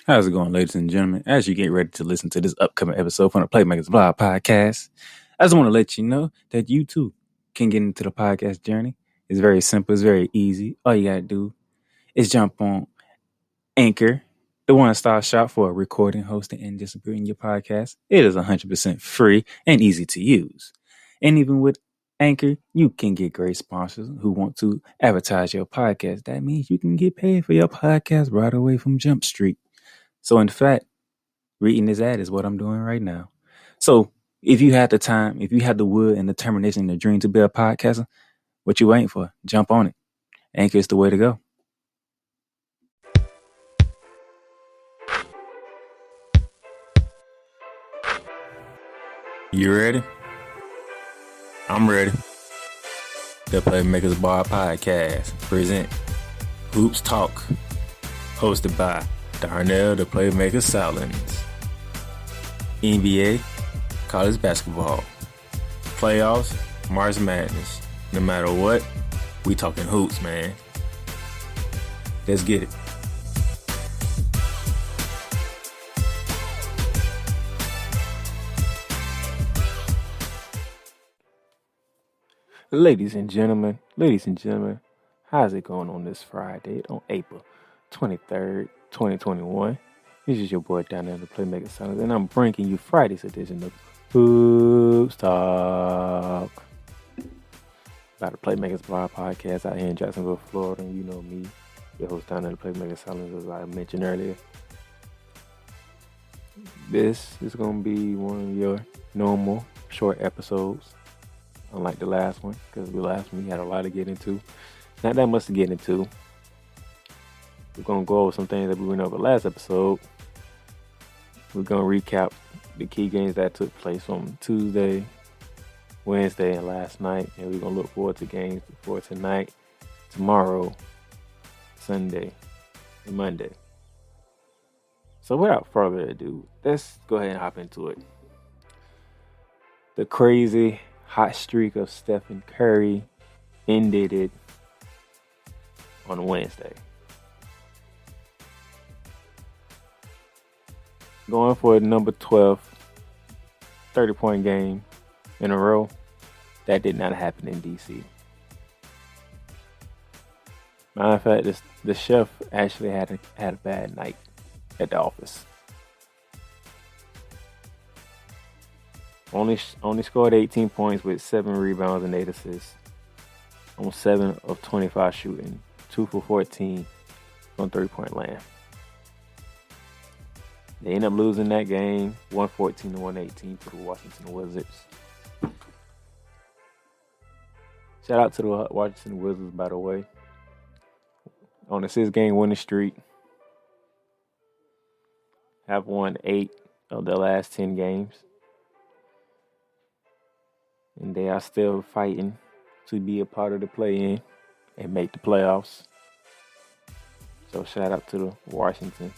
How's it going, ladies and gentlemen? As you get ready to listen to this upcoming episode from the Playmakers Blog Podcast, I just want to let you know that you too can get into the podcast journey. It's very simple. It's very easy. All you got to do is jump on Anchor, the one-stop shop for recording, hosting, and distributing your podcast. It is 100% free and easy to use. And even with Anchor, you can get great sponsors who want to advertise your podcast. That means you can get paid for your podcast right away from Jump Street. So in fact, reading this ad is what I'm doing right now. So if you had the time, if you had the will and determination and the dream to be a podcaster, what you waiting for? Jump on it. Anchor is the way to go. You ready? I'm ready. The Playmakers Bar Podcast present Hoops Talk, hosted by Darnell, the Playmaker Salins. NBA, college basketball, playoffs, March Madness. No matter what, we talking hoops, man. Let's get it. Ladies and gentlemen, how's it going on this Friday on April 23rd, 2021? This is your boy down there, the Playmaker Sounds, and I'm bringing you Friday's edition of Hoops Talk. By the Playmakers Blog Podcast out here in Jacksonville, Florida, and you know me, your host down there, the Playmaker Sounds, as I mentioned earlier. This is going to be one of your normal short episodes. Unlike the last one, because the last one we had a lot to get into. Not that much to get into. We're going to go over some things that we went over last episode. We're going to recap the key games that took place on Tuesday, Wednesday, and last night. And we're going to look forward to games for tonight, tomorrow, Sunday, and Monday. So without further ado, let's go ahead and hop into it. The crazy hot streak of Steph Curry ended it on Wednesday. Going for a number 12 30-point game in a row. That did not happen in DC. Matter of fact, the chef actually had a bad night at the office. Only scored 18 points with 7 rebounds and 8 assists on 7 of 25 shooting, 2 for 14 on 3-point land. They end up losing that game 114 to 118 to the Washington Wizards. Shout out to the Washington Wizards, by the way, on a 6-game winning streak. Have won 8 of their last 10 games. And they are still fighting to be a part of the play-in and make the playoffs. So shout out to the Washington.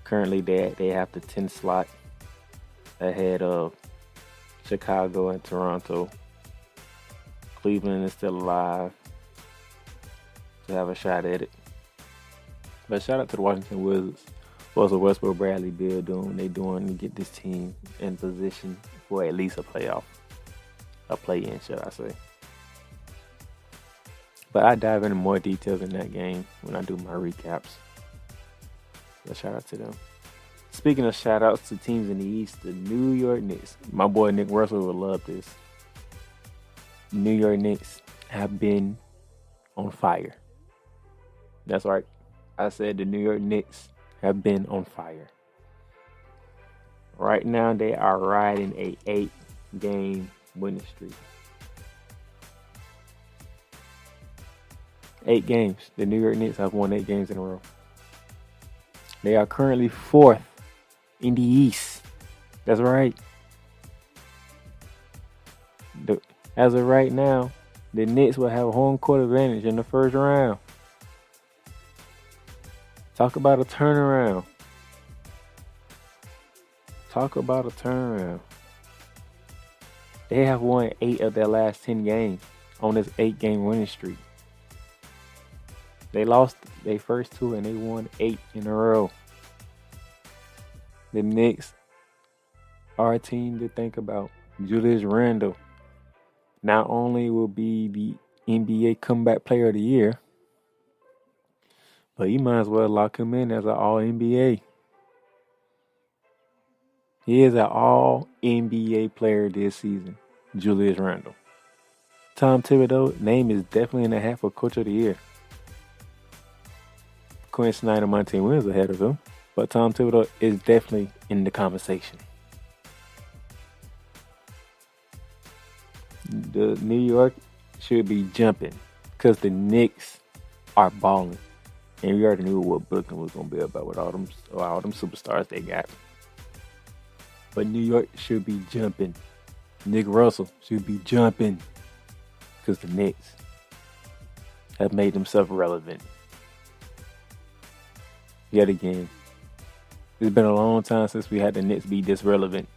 Currently, they have the 10th slot ahead of Chicago and Toronto. Cleveland is still alive to have a shot at it. But shout out to the Washington Wizards. Also, Westbrook, Bradley, Bill doing they doing to get this team in position for at least a playoff. A play-in, should I say. But I dive into more details in that game when I do my recaps. So shout out to them. Speaking of shout outs to teams in the East, the New York Knicks. My boy Nick Russell would love this. New York Knicks have been on fire. That's right. I said the New York Knicks have been on fire. Right now they are riding a 8-game winning streak. 8 games. The New York Knicks have won 8 games in a row. They are currently 4th in the East. That's right. As of right now, the Knicks will have a home court advantage in the first round. Talk about a turnaround. They have won 8 of their last 10 games on this 8-game winning streak. They lost their first 2 and they won 8 in a row. the Knicks are a team to think about. Julius Randle not only will be the NBA Comeback Player of the Year, but you might as well lock him in as an All-NBA. He is an All-NBA player this season, Julius Randle. Tom Thibodeau's name is definitely in the hat for Coach of the Year. Quinn Snyder, Monte Williams ahead of him, but Tom Thibodeau is definitely in the conversation. The New York should be jumping because the Knicks are balling. And we already knew what Brooklyn was going to be about with all them superstars they got. But New York should be jumping. Nick Russell should be jumping because the Knicks have made themselves relevant. Yet again, it's been a long time since we had the Knicks be this relevant.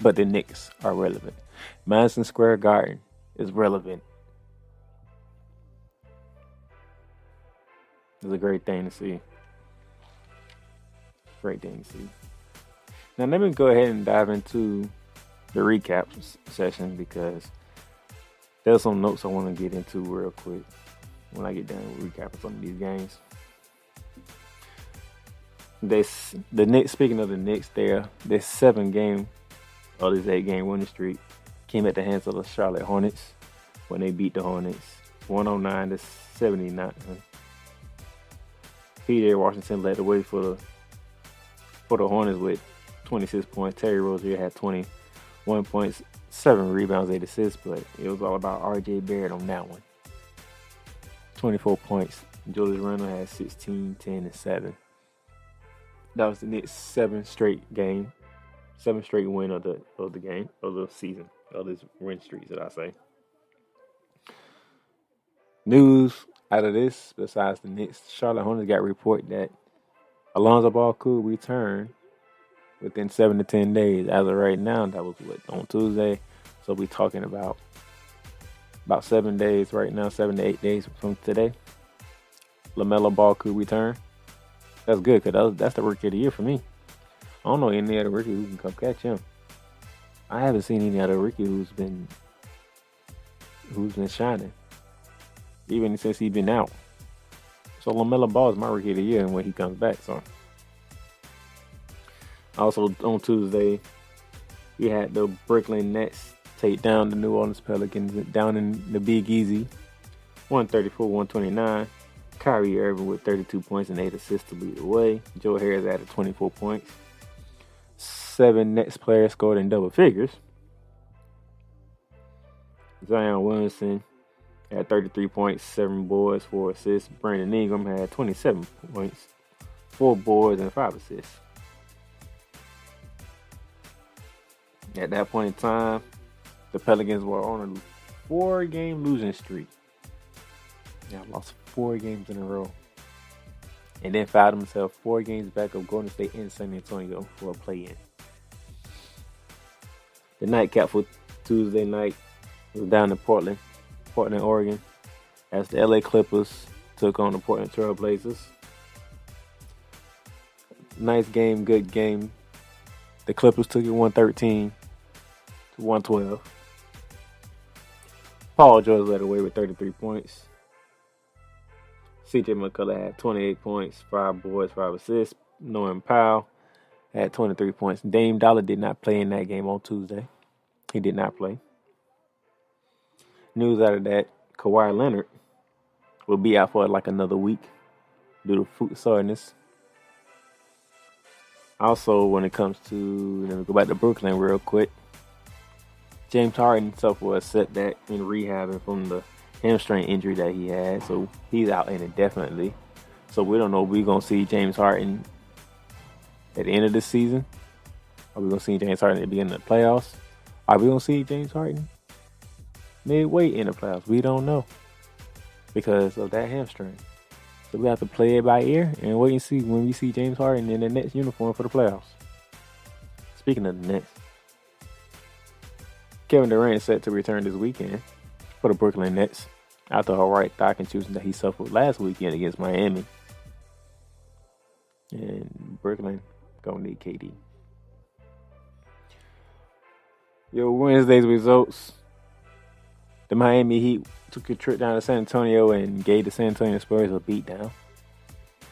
But the Knicks are relevant. Madison Square Garden is relevant. It's a great thing to see. Great thing to see. Now let me go ahead and dive into the recap session because there's some notes I want to get into real quick when I get done with recapping some of these games. The Knicks, speaking of the Knicks, their 7-game or this 8-game winning streak came at the hands of the Charlotte Hornets when they beat the Hornets 109-79. P.J. Washington led the way for the Hornets with 26 points. Terry Rozier had 21 points, 7 rebounds, 8 assists, but it was all about R.J. Barrett on that one. 24 points. Julius Randle had 16, 10, and 7. That was the Knicks' 7th straight win of the game, of the season, of this win streak, should I say. News out of this, besides the Knicks, Charlotte Hornets got report that Alonzo Ball could return within 7 to 10 days. As of right now, that was on Tuesday. So we're talking about 7 days right now, 7 to 8 days from today. LaMelo Ball could return. That's good because that's the rookie of the year for me. I don't know any other rookie who can come catch him. I haven't seen any other rookie who's been shining, even since he's been out. So LaMelo Ball is my rookie of the year when he comes back. So also on Tuesday, we had the Brooklyn Nets take down the New Orleans Pelicans down in the Big Easy, 134-129. Kyrie Irving with 32 points and 8 assists to lead the way. Joe Harris added 24 points. 7 Nets players scored in double figures. Zion Williamson had 33 points, 7 boards, 4 assists. Brandon Ingram had 27 points, 4 boards, and 5 assists. At that point in time, the Pelicans were on a 4-game losing streak. Now lost 4 games in a row. And then found themselves 4 games back of Golden State and San Antonio for a play-in. The nightcap for Tuesday night was down in Portland, Oregon, as the LA Clippers took on the Portland Trail Blazers. Nice game, good game. The Clippers took it 113-112. Paul George led away with 33 points. C.J. McCullough had 28 points, 5 boards, 5 assists. Norman Powell had 23 points. Dame Dollar did not play in that game on Tuesday. He did not play. News out of that, Kawhi Leonard will be out for like another week due to foot soreness. Also, when it comes to, let me go back to Brooklyn real quick. James Harden suffered a setback in rehabbing from the hamstring injury that he had, so he's out indefinitely. So we don't know if we're going to see James Harden at the end of the season. Are we going to see James Harden at the beginning of the playoffs? Are we going to see James Harden midway in the playoffs? We don't know because of that hamstring. So we have to play it by ear and wait and see when we see James Harden in the Nets uniform for the playoffs. Speaking of the Nets, Kevin Durant is set to return this weekend for the Brooklyn Nets after a right thigh contusion that he suffered last weekend against Miami. And Brooklyn gonna need KD. Your Wednesday's results. The Miami Heat took a trip down to San Antonio and gave the San Antonio Spurs a beatdown.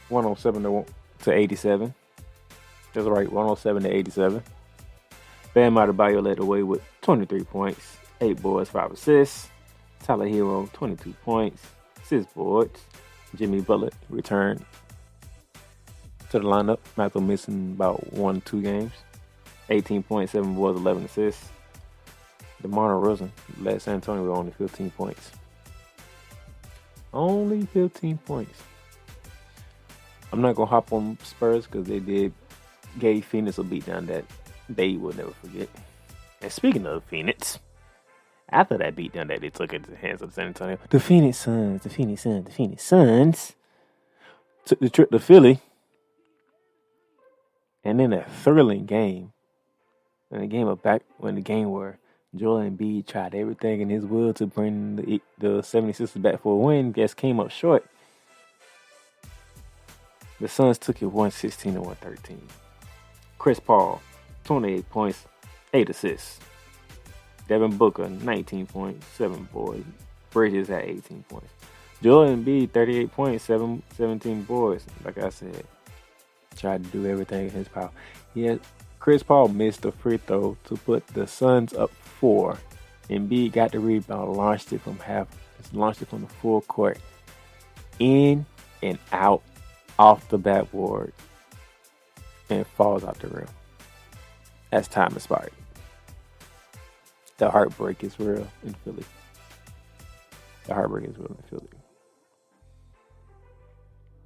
107 to 87. That's right, 107 to 87. Bam Adebayo led the way with 23 points, 8 boards, 5 assists. Tyler Hero, 22 points, 6 boards. Jimmy Butler returned to the lineup after missing about 1-2 games. 18 points, 7 boards, 11 assists. DeMar DeRozan led San Antonio with only 15 points. Only 15 points. I'm not going to hop on Spurs because they gave Phoenix a beatdown that they will never forget. And speaking of Phoenix, after that beatdown that they took into the hands of San Antonio, the Phoenix Suns took the trip to Philly. And in a thrilling game, when the game where Joel Embiid tried everything in his will to bring the 76ers back for a win, guess came up short. The Suns took it 116 to 113. Chris Paul, 28 points, 8 assists. Devin Booker, 19 points, 7 boards. Bridges had 18 points. Joel Embiid, 38 points, 17 boards. Like I said, tried to do everything in his power. Chris Paul missed a free throw to put the Suns up 4. Embiid got the rebound, launched it from the full court, in and out, off the backboard, and falls out the rim. As time expired. The heartbreak is real in Philly.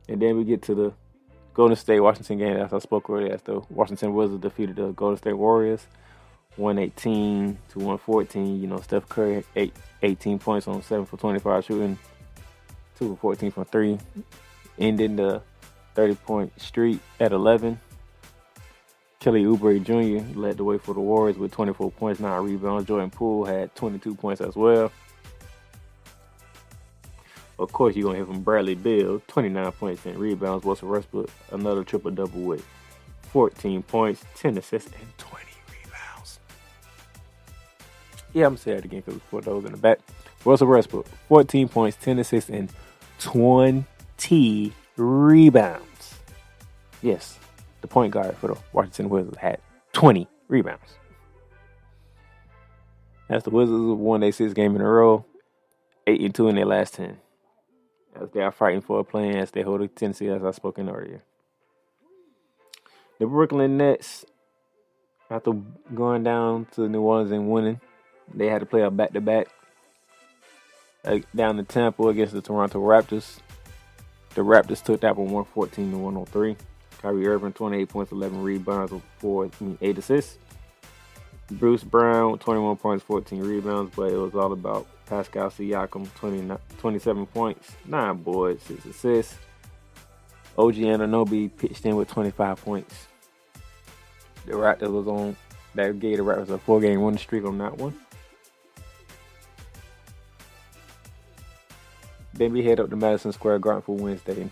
And then we get to the Golden State Washington game. As I spoke earlier, as the Washington Wizards defeated the Golden State Warriors 118 to 114. Steph Curry 18 points on 7 for 25 shooting, 2 for 14 from 3, ending the 30-point streak at 11. Kelly Oubre Jr. led the way for the Warriors with 24 points, 9 rebounds. Jordan Poole had 22 points as well. Of course, you're going to hear from Bradley Beal, 29 points, 10 rebounds. Russell Westbrook, another triple-double with 14 points, 10 assists, and 20 rebounds. Yeah, I'm going to say that again because we put those in the back. Russell Westbrook, 14 points, 10 assists, and 20 rebounds. Yes, the point guard for the Washington Wizards had 20 rebounds. As the Wizards won their 6th game in a row, 8-2 in their last 10. As they are fighting for a play-in as they hold a Tennessee, as I spoken earlier. The Brooklyn Nets, after going down to New Orleans and winning, they had to play a back-to-back down to Tampa against the Toronto Raptors. The Raptors took that one 114 to 103. Kyrie Irving, 28 points, 11 rebounds, 8 assists. Bruce Brown, 21 points, 14 rebounds, but it was all about Pascal Siakam, 27 points, 9 boards, 6 assists. OG Anunoby pitched in with 25 points. The Raptors was on, that gave the Raptors a 4-game winning streak on that one. Then we head up to Madison Square Garden for Wednesday.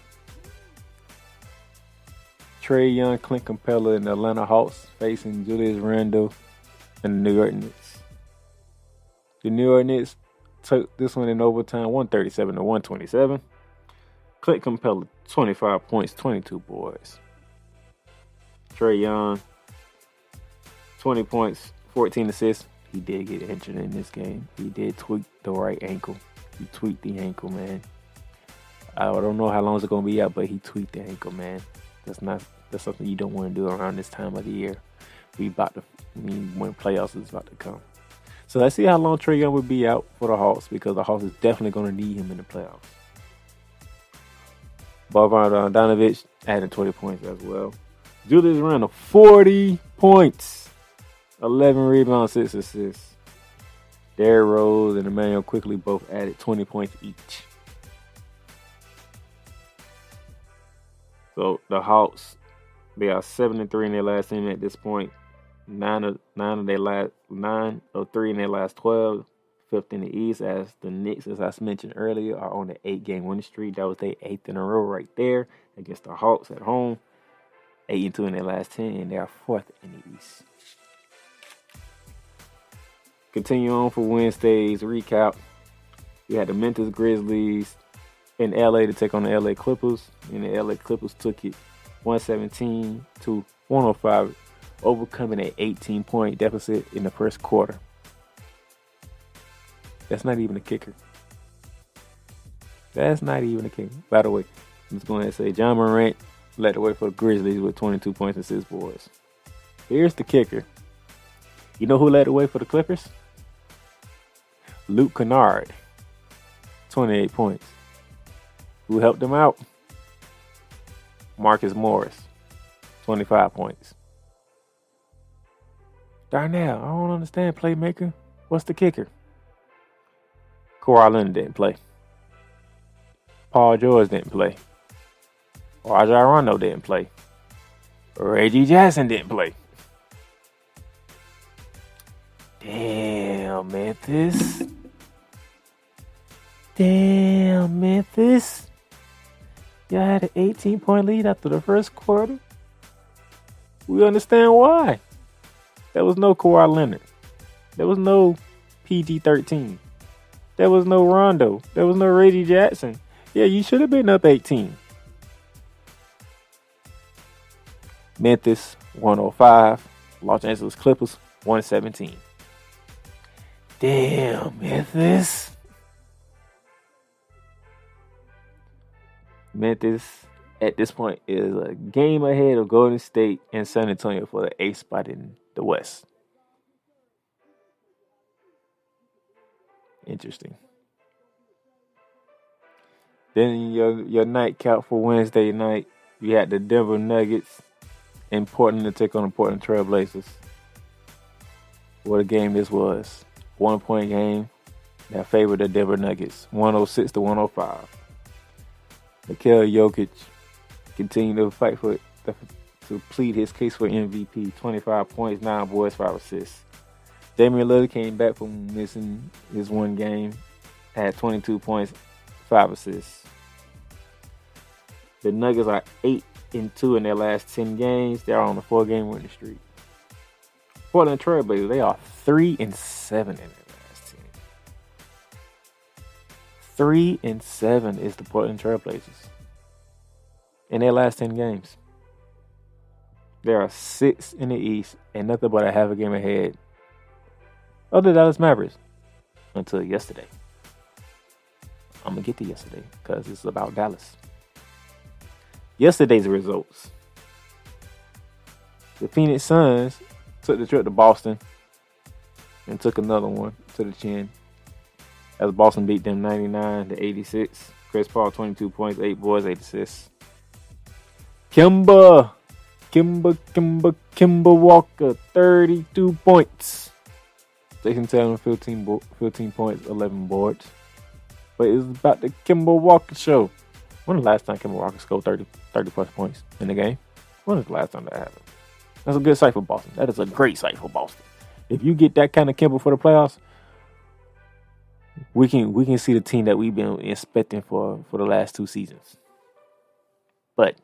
Trae Young, Clint Capella, and the Atlanta Hawks facing Julius Randle and the New York Knicks. The New York Knicks took this one in overtime, 137 to 127. Clint Capella, 25 points, 22 boards. Trae Young, 20 points, 14 assists. He did get injured in this game. He did tweak the right ankle. He tweaked the ankle, man. I don't know how long it's going to be out, but he tweaked the ankle, man. That's something you don't want to do around this time of the year. When playoffs is about to come. So let's see how long Trae Young will be out for the Hawks, because the Hawks is definitely going to need him in the playoffs. Bogdanovich added 20 points as well. Julius Randle, 40 points, 11 rebounds, 6 assists. Derrick Rose and Emmanuel Quickly both added 20 points each. So the Hawks, they are 7-3 in their last 10 at this point. 9 of 3 in their last 12. 5th in the East, as the Knicks, as I mentioned earlier, are on the 8-game winning streak. That was their 8th in a row right there against the Hawks at home. 8-2 in their last 10, and they are 4th in the East. Continue on for Wednesday's recap. We had the Memphis Grizzlies in LA to take on the LA Clippers, and the LA Clippers took it 117 to 105, overcoming an 18-point deficit in the first quarter. That's not even a kicker. That's not even a kicker. By the way, I'm just going to say John Morant led the way for the Grizzlies with 22 points and 6 boards. Here's the kicker. You know who led the way for the Clippers? Luke Kennard, 28 points. Who helped him out? Marcus Morris, 25 points. Darnell, I don't understand, playmaker. What's the kicker? Kawhi Leonard didn't play. Paul George didn't play. Rajon Rondo didn't play. Reggie Jackson didn't play. Damn, Memphis. Y'all had an 18-point lead after the first quarter. We understand why. There was no Kawhi Leonard. There was no PG-13. There was no Rondo. There was no Reggie Jackson. Yeah, you should have been up 18. Memphis 105. Los Angeles Clippers 117. Damn, Memphis. Memphis, at this point, is a game ahead of Golden State and San Antonio for the 8th spot in the West. Interesting. Then your nightcap for Wednesday night, you had the Denver Nuggets in Portland to take on the Portland Trail Blazers. What a game this was. 1-point game that favored the Denver Nuggets, 106 to 105. Nikola Jokic continued to fight to plead his case for MVP. 25 points, 9 boards, 5 assists. Damian Lillard came back from missing his one game, had 22 points, 5 assists. The Nuggets are 8-2 in their last 10 games. They're on a 4-game winning streak. Portland Trail Blazers, they are 3-7 in their last 10. 3-7 is the Portland Trail Blazers in their last 10 games. There are 6 in the East and nothing but a half a game ahead of the Dallas Mavericks until yesterday. I'm going to get to yesterday because it's about Dallas. Yesterday's results. The Phoenix Suns took the trip to Boston and took another one to the chin as Boston beat them 99 to 86. Chris Paul 22 points, 8 boards, 8 assists. Kemba Walker 32 points. Jason Tatum 15 points, 11 boards. But it's about the Kemba Walker show. When was the last time Kemba Walker scored 30 plus points in the game? When was the last time that happened? That's a good sight for Boston. That is a great sight for Boston. If you get that kind of Kemba for the playoffs, we can see the team that we've been expecting for the last 2 seasons. But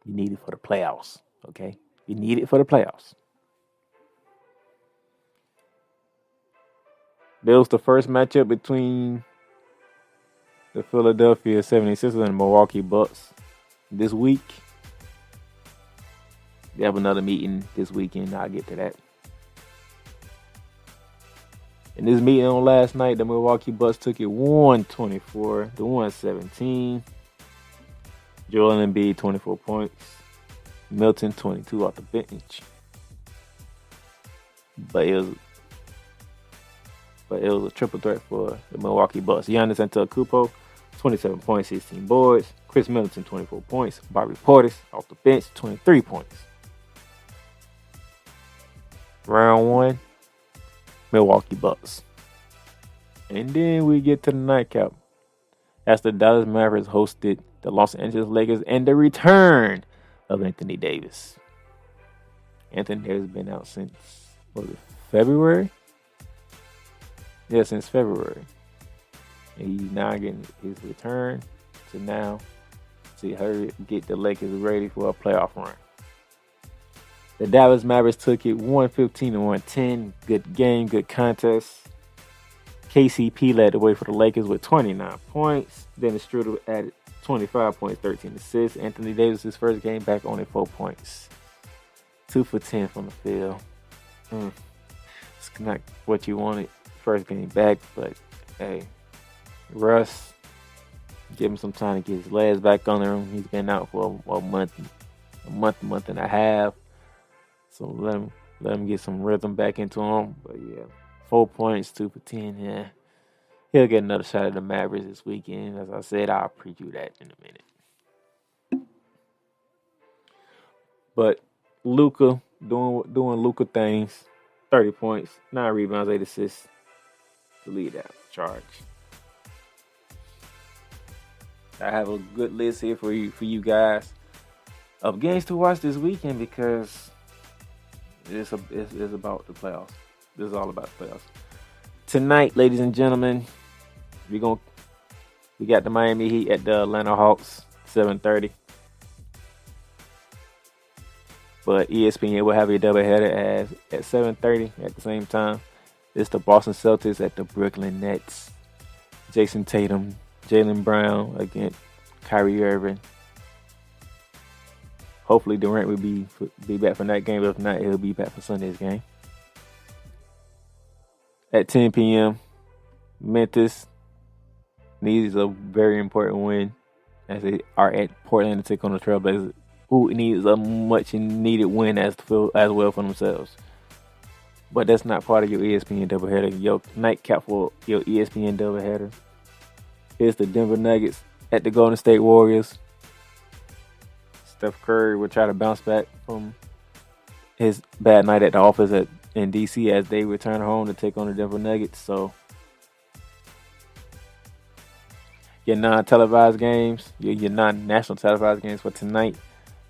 you need it for the playoffs, okay? You need it for the playoffs. There was the first matchup between the Philadelphia 76ers and the Milwaukee Bucks this week. They have another meeting this weekend. I'll get to that. In this meeting on last night, the Milwaukee Bucks took it 124 to 117. Joel Embiid, 24 points. Milton, 22 off the bench. But it was a triple threat for the Milwaukee Bucks. Giannis Antetokounmpo, 27 points, 16 boards. Chris Middleton, 24 points. Bobby Portis, off the bench, 23 points. Round 1, Milwaukee Bucks. And then we get to the nightcap as the Dallas Mavericks hosted the Los Angeles Lakers and the return of Anthony Davis. Anthony Davis has been out since, February? Yeah, since February. And he's now getting his return to hurry get the Lakers ready for a playoff run. The Dallas Mavericks took it 115-110. Good game, good contest. KCP led the way for the Lakers with 29 points. Dennis Schroeder added 25 points, 13 assists. Anthony Davis, his first game back, only 4 points. 2 for 10 from the field. It's not what you wanted first game back, but hey, Russ, give him some time to get his legs back under him. He's been out for a month and a half. So let him get some rhythm back into him. But yeah, 4 points, 2 for 10. Yeah, he'll get another shot at the Mavericks this weekend. As I said, I'll preview that in a minute. But Luka doing Luka things. 30 points, 9 rebounds, 8 assists to lead that charge. I have a good list here for you guys of games to watch this weekend because it's about the playoffs. This is all about the playoffs. Tonight, ladies and gentlemen, we got the Miami Heat at the Atlanta Hawks, 7:30. But ESPN will have a doubleheader at 7:30 at the same time. It's the Boston Celtics at the Brooklyn Nets. Jason Tatum, Jaylen Brown against Kyrie Irving. Hopefully Durant will be back for that game. If not, he'll be back for Sunday's game. At 10 p.m., Memphis needs a very important win as they are at Portland to take on the Trailblazers, who needs a much needed win as well for themselves. But that's not part of your ESPN doubleheader. Your nightcap for your ESPN doubleheader is the Denver Nuggets at the Golden State Warriors. Steph Curry will try to bounce back from his bad night at the office in DC as they return home to take on the Denver Nuggets. So your non-televised games, your non-national televised games for tonight: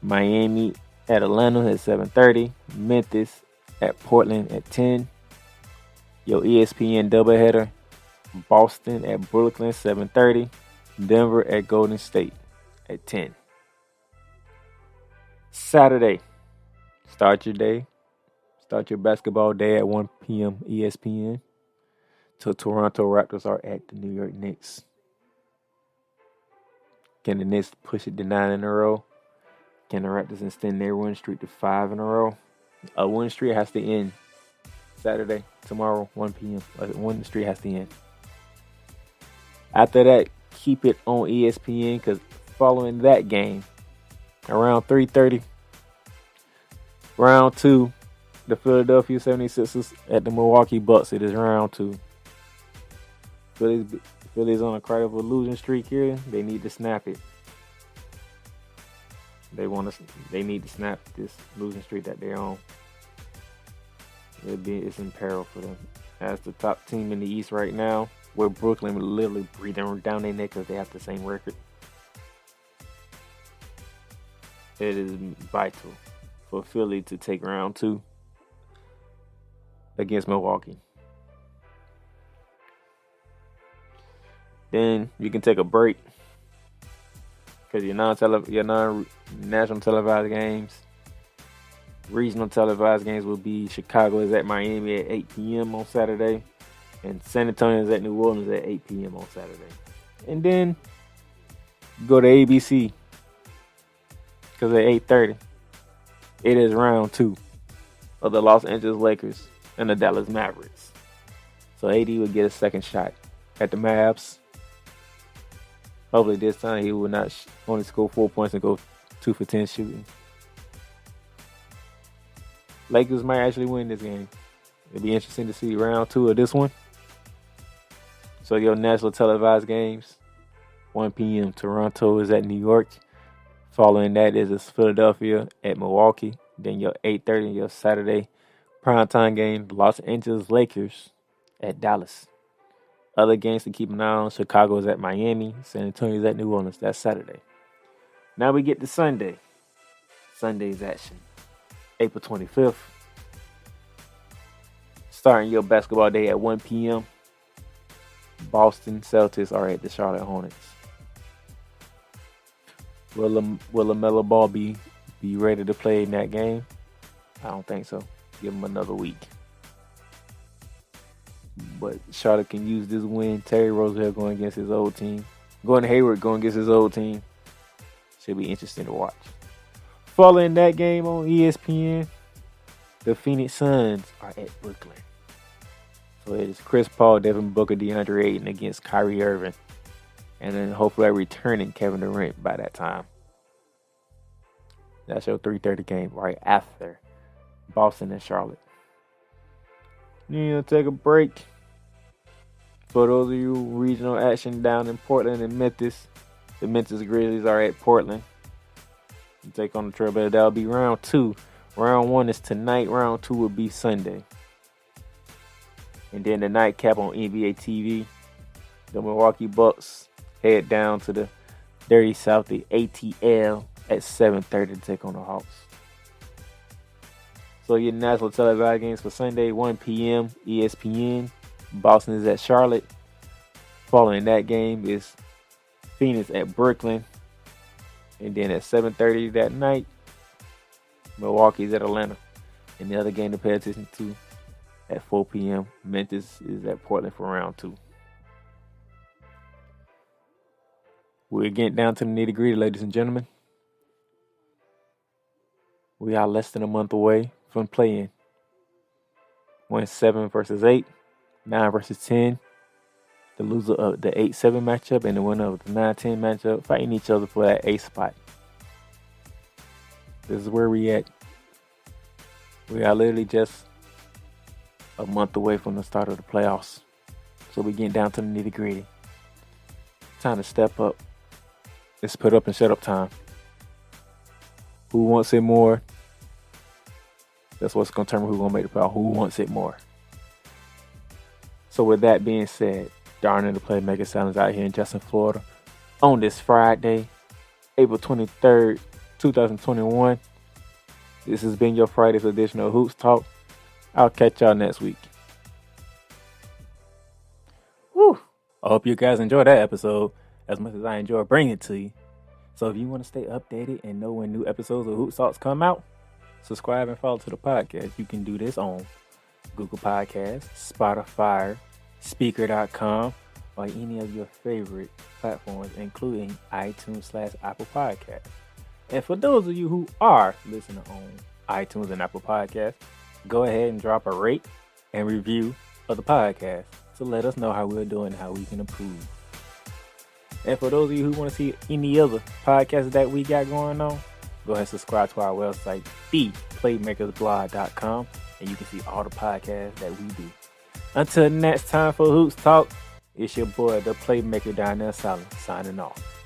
Miami at Atlanta at 7:30, Memphis at Portland at 10. Your ESPN doubleheader: Boston at Brooklyn 7:30, Denver at Golden State at 10. Saturday, start your basketball day at 1 p.m. ESPN. So Toronto Raptors are at the New York Knicks. Can the Knicks push it to 9 in a row? Can the Raptors extend their win streak to 5 in a row? A win streak has to end Saturday, tomorrow, 1 p.m. A win streak has to end. After that, keep it on ESPN because following that game, around 3:30, round 2, the Philadelphia 76ers at the Milwaukee Bucks. It is round 2. Philly's on a credible losing streak here. They need to snap it. They need to snap this losing streak that they're on. It's in peril for them. As the top team in the East right now, where Brooklyn literally breathing down their neck because they have the same record. It is vital for Philly to take round 2 against Milwaukee. Then you can take a break because your non-national televised games, regional televised games will be Chicago is at Miami at 8 p.m. on Saturday, and San Antonio is at New Orleans at 8 p.m. on Saturday. And then go to ABC because at 8:30, it is round 2 of the Los Angeles Lakers and the Dallas Mavericks. So AD will get a second shot at the Mavs. Hopefully this time he will not only score 4 points and go 2 for 10 shooting. Lakers might actually win this game. It'll be interesting to see round 2 of this one. So your national televised games, 1 p.m. Toronto is at New York. Following that is Philadelphia at Milwaukee. Then your 8:30, your Saturday primetime game, Los Angeles Lakers at Dallas. Other games to keep an eye on: Chicago is at Miami, San Antonio is at New Orleans. That's Saturday. Now we get to Sunday. Sunday's action. April 25th. Starting your basketball day at 1 p.m. Boston Celtics are at the Charlotte Hornets. Will LaMelo Ball be ready to play in that game? I don't think so. Give them another week. But Charlotte can use this win. Terry Rozier going against his old team. Gordon Hayward going against his old team. Should be interesting to watch. Following that game on ESPN, the Phoenix Suns are at Brooklyn. So it is Chris Paul, Devin Booker, DeAndre Ayton against Kyrie Irving. And then hopefully returning Kevin Durant by that time. That's your 3:30 game right after Boston and Charlotte. Take a break. For those of you regional action down in Portland and Memphis, the Memphis Grizzlies are at Portland. You take on the Trailblazers. That'll be round 2. Round 1 is tonight. Round 2 will be Sunday. And then the nightcap on NBA TV. The Milwaukee Bucks head down to the Dirty South, the ATL, at 7:30 to take on the Hawks. So your national televised games for Sunday, 1 p.m. ESPN. Boston is at Charlotte. Following that game is Phoenix at Brooklyn. And then at 7:30 that night, Milwaukee's at Atlanta. And the other game to pay attention to at 4 p.m., Memphis is at Portland for round 2. We're getting down to the nitty-gritty, ladies and gentlemen. We are less than a month away from playing. Went 7 versus 8, 9 versus 10. The loser of the 8-7 matchup and the winner of the 9-10 matchup fighting each other for that 8th spot. This is where we at. We are literally just a month away from the start of the playoffs. So we're getting down to the nitty-gritty. Time to step up. It's put up and shut up time. Who wants it more? That's what's going to determine who's going to make the playoff. Who wants it more? So with that being said, Darn the Playmaker Silence out here in Justin, Florida on this Friday, April 23rd, 2021. This has been your Friday's edition of Hoops Talk. I'll catch y'all next week. Woo! I hope you guys enjoyed that episode as much as I enjoy bringing it to you. So if you want to stay updated and know when new episodes of Hoops Talks come out, subscribe and follow to the podcast. You can do this on Google Podcasts, Spotify, Speaker.com, or any of your favorite platforms, including iTunes/Apple Podcasts. And for those of you who are listening on iTunes and Apple Podcasts, go ahead and drop a rate and review of the podcast to let us know how we're doing and how we can improve. And for those of you who want to see any other podcasts that we got going on, go ahead and subscribe to our website, theplaymakersblog.com, and you can see all the podcasts that we do. Until next time for Hoops Talk, it's your boy, the Playmaker down there, Silent, signing off.